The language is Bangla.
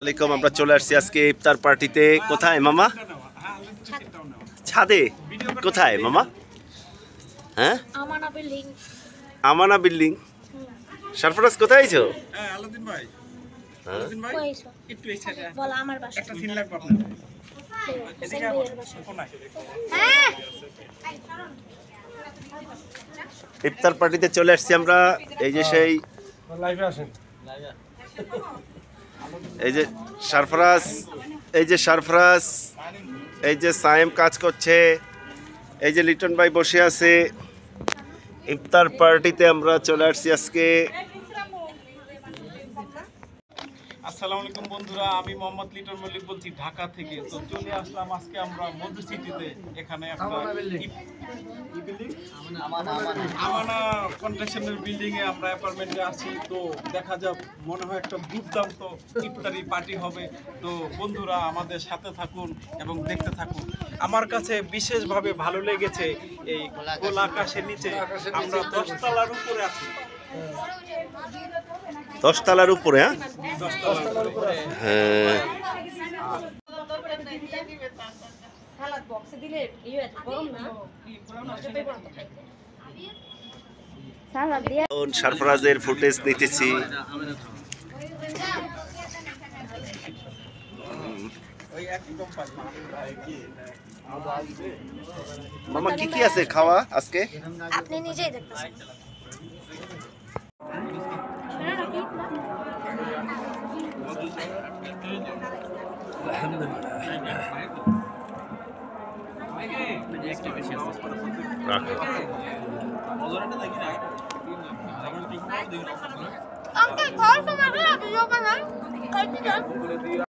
আলাইকুম আমরা চলে আসছি আজকে ইফতার পার্টিতে। কোথায় মামা? ছাদে? কোথায় মামা? হ্যাঁ আমানা বিল্ডিং। সরফরাজ কোথায় আইছো? আলাউদ্দিন ভাই একটু এই সাইডে বল আমার বাসা একটা সিন লাগবে আপনার এদিকে ইফতার পার্টিতে চলে আসছি আমরা। এই যে সেই লাইভে আসেন এই যে সরফরাজ, এই যে সরফরাজ, এই যে সায়েম কাজ করছে, এই যে লিটন ভাই বসে আছে। ইফতার পার্টিতে আমরা চলে আসছি আজকে। আসসালামু আলাইকুম বন্ধুরা, আমি মোহাম্মদ লিটন মল্লিক বলছি ঢাকা থেকে। তো চলে আসলাম আজকে আমরা মধু সিটিতে। এখানে একটা আমানা কনস্ট্রাকশনের বিল্ডিং এ আমরা অ্যাপার্টমেন্টে আছি। তো দেখা যাক, মনে হয় একটা দুর্দান্ত ইফতারি পার্টি হবে। তো বন্ধুরা আমাদের সাথে থাকুন এবং দেখতে থাকুন। আমার কাছে বিশেষভাবে ভালো লেগেছে এই খোলা আকাশের নিচে আমরা 10 তলার উপরে আছি। 10 তলার উপরে? 10 তলার উপরে। হ্যাঁ সরফরাজের ফুটেজ নিতেছি। মামা কি কি আছে খাওয়া আজকে? আপনি নিজেই দেখতেছেন। আঙ্কেল ঘর তো না, ভিডিও বানাই।